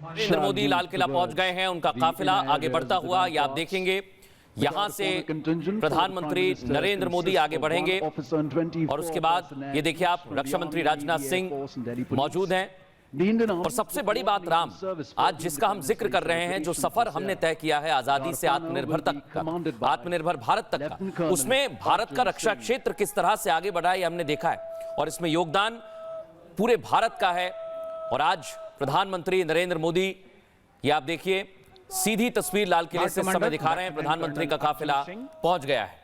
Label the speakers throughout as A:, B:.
A: नरेंद्र मोदी लाल किला पहुंच गए हैं, उनका काफिला आगे बढ़ता हुआ ये आप देखेंगे। यहां से प्रधानमंत्री नरेंद्र मोदी आगे बढ़ेंगे और उसके बाद ये देखिए आप रक्षा मंत्री राजनाथ सिंह मौजूद हैं। और सबसे बड़ी बात राम, आज जिसका हम जिक्र कर रहे हैं, जो सफर हमने तय किया है आजादी से आत्मनिर्भर तक का, आत्मनिर्भर भारत तक का, उसमें भारत का रक्षा क्षेत्र किस तरह से आगे बढ़ा है ये हमने देखा है और इसमें योगदान पूरे भारत का है। और आज प्रधानमंत्री नरेंद्र मोदी, ये आप देखिए सीधी तस्वीर लाल किले से समय दिखा रहे हैं, प्रधानमंत्री का काफिला पहुंच गया है।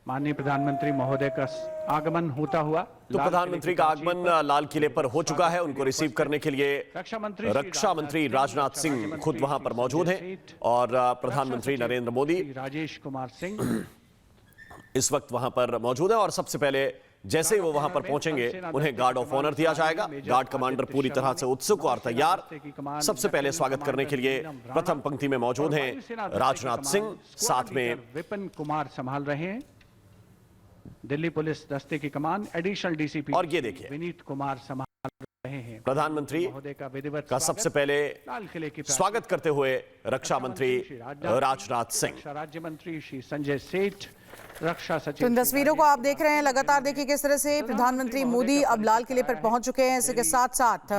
B: माननीय प्रधानमंत्री महोदय का आगमन होता हुआ,
C: तो प्रधानमंत्री का आगमन लाल किले पर हो चुका है। उनको रिसीव करने के लिए रक्षा मंत्री राजनाथ सिंह खुद वहां पर मौजूद हैं और प्रधानमंत्री नरेंद्र मोदी
B: राजेश कुमार सिंह
C: इस वक्त वहां पर मौजूद है। और सबसे पहले जैसे ही वो वहां पर पहुंचेंगे उन्हें गार्ड ऑफ ऑनर दिया जाएगा। गार्ड कमांडर पूरी तरह से उत्सुक और तैयार। सबसे पहले स्वागत करने के लिए प्रथम पंक्ति में मौजूद हैं राजनाथ सिंह, साथ में
B: विपिन कुमार संभाल रहे हैं दिल्ली पुलिस दस्ते की कमान, एडिशनल डीसीपी
C: और ये देखिए
B: विनीत कुमार संभाल रहे हैं।
C: प्रधानमंत्री का सबसे पहले स्वागत करते हुए रक्षा मंत्री राजनाथ सिंह,
B: राज्य मंत्री श्री संजय सेठ, रक्षा सचिव।
D: तो इन तस्वीरों को आप देख रहे हैं लगातार, देखिए किस तरह से प्रधानमंत्री मोदी अब लाल किले पर पहुंच चुके हैं। इसके साथ साथ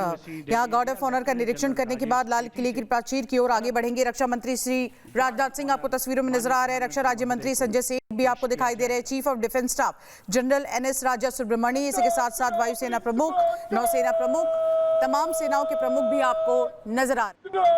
D: यहां गार्ड ऑफ ऑनर का निरीक्षण करने के बाद लाल किले की प्राचीर की ओर आगे बढ़ेंगे। रक्षा मंत्री श्री राजनाथ सिंह आपको तस्वीरों में नजर आ रहे हैं, रक्षा राज्य मंत्री संजय सेठ भी आपको दिखाई दे रहे हैं, chief of defence staff general NS राजा सुब्रमणी, इसके साथ साथ वायुसेना प्रमुख, नौसेना प्रमुख, तमाम सेनाओं के प्रमुख भी आपको नजर आ रहे हैं।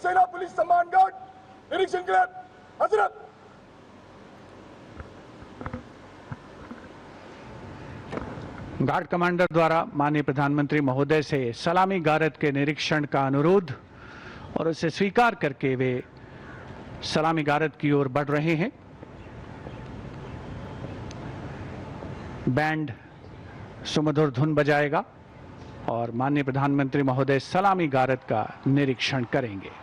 E: सेना पुलिस सम्मान गार्ड निरीक्षण के लिए हजरत।
B: गार्ड कमांडर द्वारा माननीय प्रधानमंत्री महोदय से सलामी गारद के निरीक्षण का अनुरोध और उसे स्वीकार करके वे सलामी गारद की ओर बढ़ रहे हैं। बैंड सुमधुर धुन बजाएगा और माननीय प्रधानमंत्री महोदय सलामी गारद का निरीक्षण करेंगे।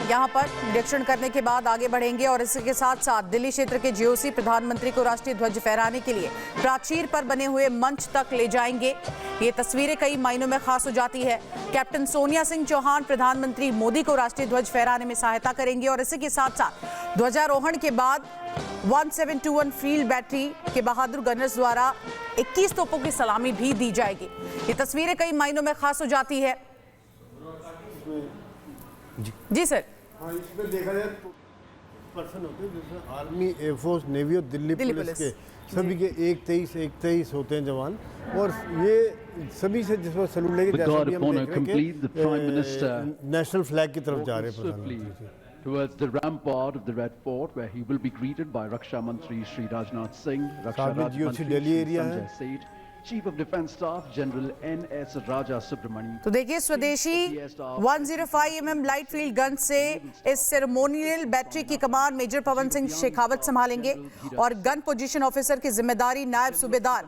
D: यहां पर निरीक्षण करने के बाद आगे बढ़ेंगे और इसके साथ साथ दिल्ली क्षेत्र के GOC प्रधानमंत्री को राष्ट्रीय ध्वज फहराने के लिए प्राचीर पर बने हुए मंच तक ले जाएंगे। ये तस्वीरें कई मायनों में खास हो जाती है। कैप्टन सोनिया सिंह चौहान प्रधानमंत्री मोदी को राष्ट्रीय ध्वज फहराने में सहायता करेंगे और इसी के साथ साथ ध्वजारोहण के बाद 1721 फील्ड बैटरी के बहादुर गनर्स द्वारा 21 तोपों की सलामी भी दी जाएगी। ये तस्वीरें कई मायनों में खास हो जाती है। जी सर,
F: हाँ, इसमें देखा जाए तो पर्सन होते हैं जिसमें आर्मी, एयरफोर्स, नेवी और दिल्ली पुलिस के सभी के 1-23 होते हैं जवान, और ये सभी से जिसमें सैल्यूट लेके जैसा भी हम देख रहे हैं नेशनल फ्लैग की तरफ जा रहे हैं प्रधानमंत्री
G: towards the rampart of the Red Fort, where he will be greeted by Raksha Mantri Shri Rajnath Singh, Raksha Mantri Shri Sanjay Seth, Chief of Defence Staff General NS Raja Subramani।
D: तो देखिए स्वदेशी 105 mm light field gun से इस ceremonial battery की कमान major Pawan Singh Shekhawat संभालेंगे और gun position officer की जिम्मेदारी नायब सूबेदार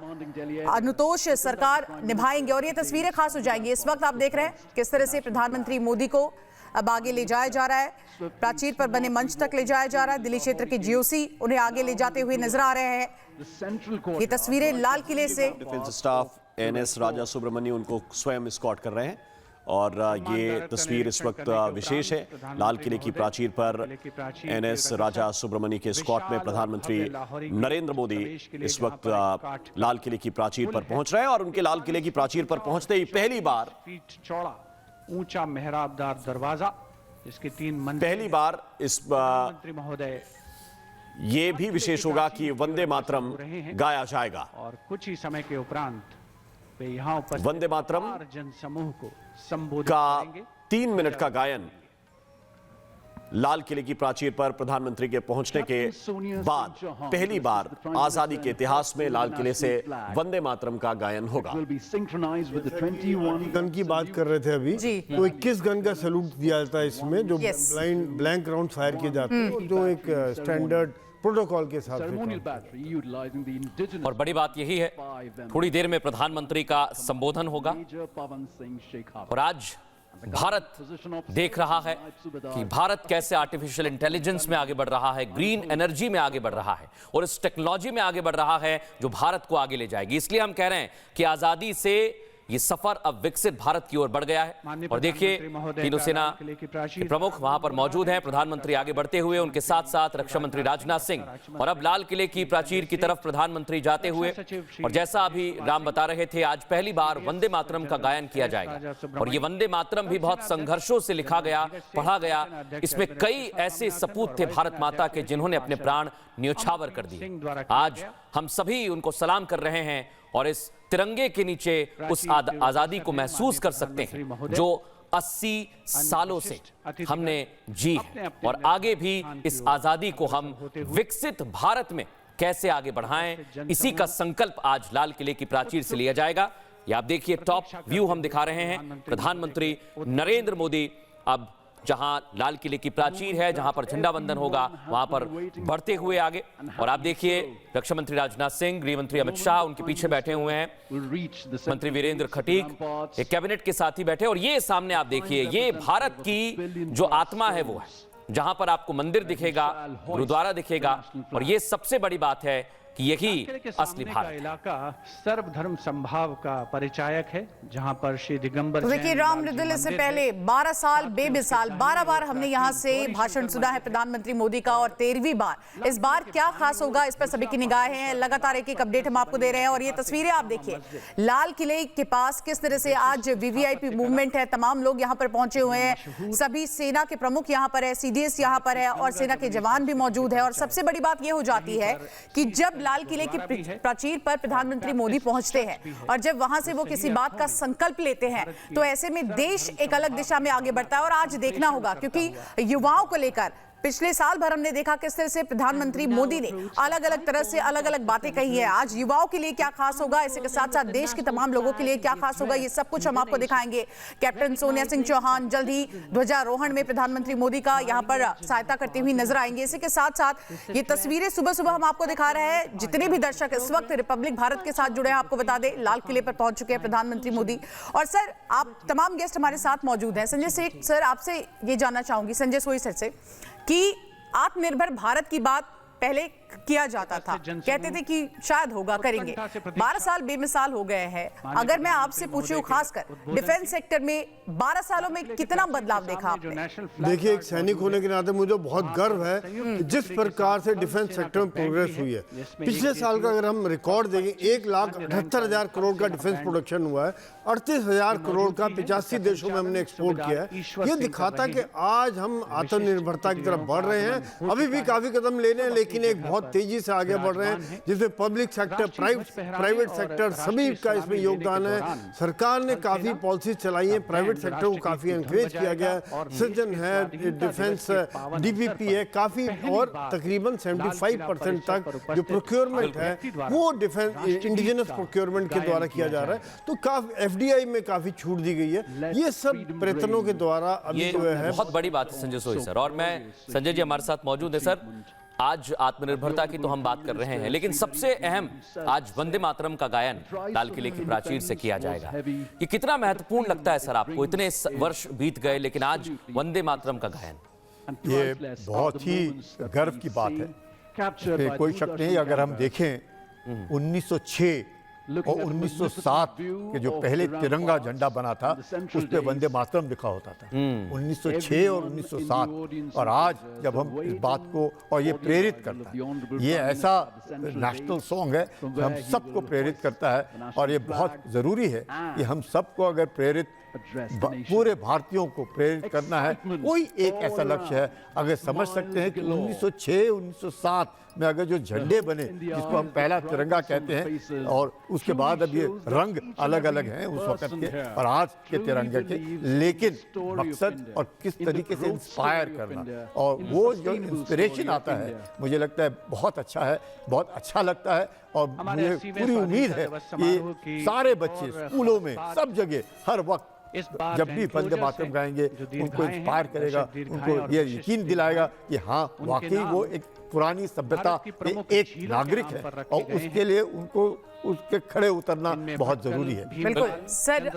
D: अनुतोष सरकार निभाएंगे। और ये तस्वीरें खास हो जाएंगी। इस वक्त आप देख रहे हैं किस तरह से प्रधानमंत्री मोदी को अब आगे ले जाया जा रहा है, प्राचीर पर बने मंच तक ले जाया जा रहा है। दिल्ली क्षेत्र के GOC उन्हें आगे ले जाते हुए नजर आ रहे हैं। ये तस्वीरें लाल किले से
C: डिफेंस स्टाफ NS राजा सुब्रमण्यम उनको स्वयं एस्कॉर्ट कर रहे हैं और ये तस्वीर इस वक्त विशेष है। लाल किले की प्राचीर पर एनएस राजा सुब्रमण्य के स्कॉट में प्रधानमंत्री नरेंद्र मोदी इस वक्त लाल किले की प्राचीर पर पहुंच रहे हैं और उनके लाल किले की प्राचीर पर पहुंचते ही पहली बार
B: चौड़ा ऊंचा मेहराबदार दरवाजा, इसके 3 मंजिल,
C: पहली बार इस
B: मंत्री महोदय
C: ये भी विशेष होगा कि वंदे मातरम गाया जाएगा
B: और कुछ ही समय के उपरांत वे यहाँ उपस्थित
C: वंदे मातरम
B: जन समूह को संबोधित
C: का
B: करेंगे।
C: 3 मिनट का गायन लाल किले की प्राचीर पर प्रधानमंत्री के पहुंचने के बाद पहली बार आजादी के इतिहास में लाल किले से वंदे मातरम का गायन होगा।
F: गन की बात कर रहे थे अभी, तो 21 गन का सैल्यूट दिया जाता है इसमें, जो ब्लैंक राउंड फायर किए जाते हैं, जो एक स्टैंडर्ड प्रोटोकॉल के साथ।
A: और बड़ी बात यही है, थोड़ी देर में प्रधानमंत्री का संबोधन होगा और आज भारत देख रहा है कि भारत कैसे आर्टिफिशियल इंटेलिजेंस में आगे बढ़ रहा है, ग्रीन एनर्जी में आगे बढ़ रहा है और इस टेक्नोलॉजी में आगे बढ़ रहा है जो भारत को आगे ले जाएगी। इसलिए हम कह रहे हैं कि आजादी से ये सफर अब विकसित भारत की ओर बढ़ गया है। और देखिए तीनों सेना के प्रमुख वहां पर मौजूद हैं, प्रधानमंत्री आगे बढ़ते हुए, उनके साथ साथ रक्षा मंत्री राजनाथ सिंह और अब लाल किले की प्राचीर की तरफ प्रधानमंत्री जाते हुए। और जैसा अभी राम बता रहे थे, आज पहली बार वंदे मातरम का गायन किया जाएगा और ये वंदे मातरम भी बहुत संघर्षों से लिखा गया, पढ़ा गया। इसमें कई ऐसे सपूत थे भारत माता के जिन्होंने अपने प्राण न्योछावर कर दिए। आज हम सभी उनको सलाम कर रहे हैं और इस तिरंगे के नीचे उस आजादी को महसूस कर सकते हैं जो 80 सालों से हमने जी है और आगे भी इस आजादी को हम विकसित भारत में कैसे आगे बढ़ाएं, इसी का संकल्प आज लाल किले की प्राचीर से लिया जाएगा। ये आप देखिए टॉप व्यू हम दिखा रहे हैं, प्रधानमंत्री नरेंद्र मोदी अब जहां लाल किले की प्राचीर है, जहां पर झंडा वंदन होगा, वहां पर बढ़ते हुए आगे। और आप देखिए रक्षा मंत्री राजनाथ सिंह, गृह मंत्री अमित शाह उनके पीछे बैठे हुए हैं, मंत्री वीरेंद्र खटीक एक कैबिनेट के साथ ही बैठे। और ये सामने आप देखिए, ये भारत की जो आत्मा है वो है, जहां पर आपको मंदिर दिखेगा, गुरुद्वारा दिखेगा और ये सबसे बड़ी बात है कि यही असली भारत है।
B: इलाका सर्वधर्म संभाव का परिचायक है, जहां पर श्री दिगंबर
D: देखिए राम मृदुल, इससे पहले 12 साल बेमिसाल 12 बार हमने यहां से भाषण सुना है प्रधानमंत्री मोदी का और 13वीं बार इस बार क्या खास होगा, इस पर सभी की निगाहें हैं। लगातार एक अपडेट हम आपको दे रहे हैं और ये तस्वीरें आप देखिए लाल किले के पास किस तरह से आज वीवीआईपी मूवमेंट है, तमाम लोग यहां पर पहुंचे हुए हैं, सभी सेना के प्रमुख यहां पर है, सीडीएस यहां पर है और सेना के जवान भी मौजूद है। और सबसे बड़ी बात यह हो जाती है कि जब लाल किले की प्राचीर पर प्रधानमंत्री मोदी पहुंचते हैं और जब वहां से वो किसी बात का संकल्प लेते हैं तो ऐसे में देश एक अलग दिशा में आगे बढ़ता है। और आज देखना होगा क्योंकि युवाओं को लेकर पिछले साल भर हमने देखा किस तरह से प्रधानमंत्री मोदी ने अलग अलग तरह से अलग अलग बातें कही है। आज युवाओं के लिए क्या खास होगा, इसी के साथ साथ देश के तमाम लोगों के लिए क्या खास होगा, ये सब कुछ हम आपको दिखाएंगे। कैप्टन सोनिया सिंह चौहान जल्द ही ध्वजारोहण में प्रधानमंत्री मोदी का यहां पर सहायता करती हुई नजर आएंगे। इसी के साथ साथ ये तस्वीरें सुबह सुबह हम आपको दिखा रहे हैं। जितने भी दर्शक इस वक्त रिपब्लिक भारत के साथ जुड़े हैं, आपको बता दें लाल किले पर पहुंच चुके हैं प्रधानमंत्री मोदी। और सर, आप तमाम गेस्ट हमारे साथ मौजूद हैं। संजय सेठ सर, आपसे ये जानना चाहूंगी, संजय सोई सर से, कि आत्मनिर्भर भारत की बात पहले किया जाता था, कहते थे कि शायद होगा, करेंगे। 12 साल बेमिसाल हो गए हैं। अगर मैं आपसे पूछूं खासकर डिफेंस सेक्टर में 12 सालों में कितना बदलाव देखा आपने?
F: देखिए, एक सैनिक होने के नाते मुझे बहुत गर्व है कि जिस प्रकार से डिफेंस सेक्टर में प्रोग्रेस हुई है। पिछले साल का अगर हम रिकॉर्ड देखें, 1,78,000 करोड़ का डिफेंस प्रोडक्शन हुआ है, 38,000 करोड़ का 85 देशों में हमने एक्सपोर्ट किया है। ये दिखाता है कि आज हम आत्मनिर्भरता की तरफ बढ़ रहे हैं। अभी भी काफी कदम ले रहे हैं, लेकिन एक बहुत तेजी से आगे बढ़ रहे हैं, जिसमें पब्लिक सेक्टर, प्राइवेट सेक्टर सभी का इसमें योगदान है। सरकार ने काफी पॉलिसीज चलाई है, प्राइवेट सेक्टर को काफी एनकरेज किया गया है। सृजन है, डिफेंस डीपीपी है काफी, और तकरीबन 75% तक जो प्रोक्योरमेंट है वो डिफेंस इंडिजिनस प्रोक्योरमेंट के द्वारा किया जा रहा है। तो काफी एफडीआई में काफी छूट दी गई है। ये सब प्रयत्नों के द्वारा अभी जो है
A: बहुत बड़ी बात है संजय सोई सर। और मैं संजय जी हमारे साथ मौजूद है। सर, आज आत्मनिर्भरता की तो हम बात कर रहे हैं, लेकिन सबसे अहम आज वंदे मातरम का गायन लाल किले की प्राचीर से किया जाएगा। ये कितना महत्वपूर्ण लगता है सर आपको? इतने वर्ष बीत गए लेकिन आज वंदे मातरम का गायन,
H: ये बहुत ही गर्व की बात है, इसमें कोई शक नहीं। अगर हम देखें 1906 और 1907 के जो पहले तिरंगा झंडा बना था उस पे वंदे मातरम लिखा होता था। 1906 और 1907 और आज जब हम इस बात को, और ये प्रेरित करता है, ये ऐसा नेशनल सॉन्ग है जो हम सबको प्रेरित करता है और ये बहुत ज़रूरी है कि हम सबको अगर प्रेरित, पूरे भारतीयों को प्रेरित करना है, कोई एक ऐसा लक्ष्य है अगर समझ सकते हैं कि 1906 1907 में अगर जो झंडे बने जिसको हम पहला तिरंगा कहते हैं और उसके बाद अब ये रंग अलग अलग हैं उस वक्त के और आज के तिरंगे के, लेकिन मकसद और किस तरीके से इंस्पायर करना और वो जो इंस्पिरेशन आता है मुझे लगता है बहुत अच्छा है, बहुत अच्छा लगता है। और मुझे पूरी उम्मीद है कि सारे बच्चे स्कूलों में सब जगह हर वक्त जब भी वंदे मातरम गाएंगे उनको इंस्पायर करेगा, उनको ये यकीन दिलाएगा कि हाँ वाकई वो एक पुरानी सभ्यता के एक नागरिक है और उसके लिए उनको उसके खड़े उतरना बहुत जरूरी है।
D: बिल्कुल सर।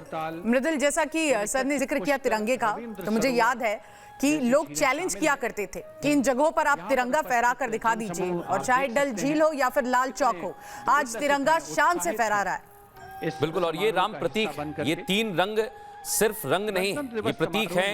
D: मृदुल, जैसा कि सर ने जिक्र किया तिरंगे का, तो मुझे याद है कि लोग चैलेंज किया करते थे कि इन जगहों पर आप तिरंगा फहरा कर दिखा दीजिए, और चाहे डल झील हो या फिर लाल चौक हो, आज तिरंगा शान से फहरा रहा है।
A: बिल्कुल, और ये राम प्रतीक, ये 3 रंग सिर्फ रंग नहीं है, ये प्रतीक हैं।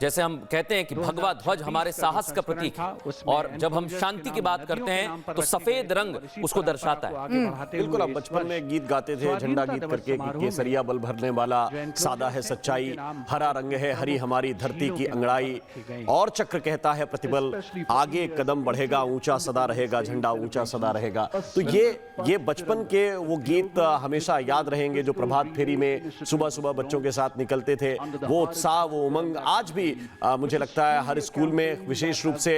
A: जैसे हम कहते हैं कि भगवा ध्वज हमारे साहस का प्रतीक है, और जब हम शांति की बात करते हैं तो सफेद रंग उसको दर्शाता है।
C: बिल्कुल, आप बचपन में गीत गाते थे झंडा गीत करके कि केसरिया बल भरने वाला सादा है सच्चाई, हरा रंग है हरी हमारी धरती की अंगड़ाई, और चक्र कहता है प्रतिबल, आगे कदम बढ़ेगा ऊंचा सदा रहेगा झंडा ऊंचा सदा रहेगा। तो ये बचपन के वो गीत हमेशा याद रहेंगे जो प्रभात फेरी में सुबह सुबह बच्चों के साथ निकलते थे। वो उत्साह, वो उमंग आज भी मुझे लगता है हर स्कूल में, विशेष रूप से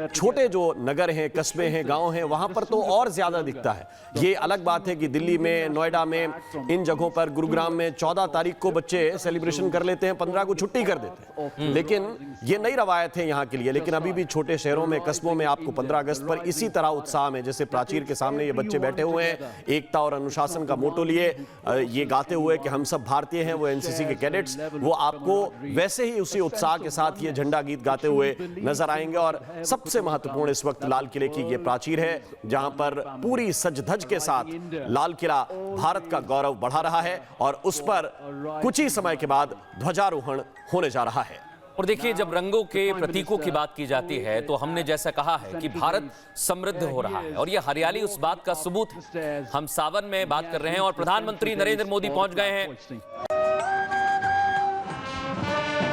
C: छोटे जो नगर हैं, कस्बे हैं, गांव हैं, वहां पर तो और ज्यादा दिखता है। ये अलग बात है कि दिल्ली में, नोएडा में, इन जगहों पर, गुरुग्राम में 14 तारीख को बच्चे सेलिब्रेशन कर लेते हैं, 15 को छुट्टी कर देते हैं, लेकिन ये नई रवायत है यहाँ के लिए। लेकिन अभी भी छोटे शहरों में, कस्बों में आपको 15 अगस्त पर इसी तरह उत्साह में, जैसे प्राचीर के सामने ये बच्चे बैठे हुए हैं, एकता और अनुशासन का मोटो लिए ये गाते हुए कि हम सब भारतीय हैं, वो एनसीसी के कैडेट्स, वो आपको वैसे ही उसी उत्साह के साथ ये झंडा गीत गाते हुए नजर आएंगे। और सबसे महत्वपूर्ण इस वक्त लाल किले की ये प्राचीर है जहां पर पूरी सज धज के साथ लाल किला भारत का गौरव बढ़ा रहा है और उस पर कुछ ही समय के बाद ध्वजारोहण होने जा रहा है।
A: और देखिए, जब रंगों के प्रतीकों की बात की जाती है तो हमने जैसा कहा है कि भारत समृद्ध हो रहा है, और ये हरियाली उस बात का सबूत है। हम सावन में बात कर रहे हैं और प्रधानमंत्री नरेंद्र मोदी पहुंच गए हैं।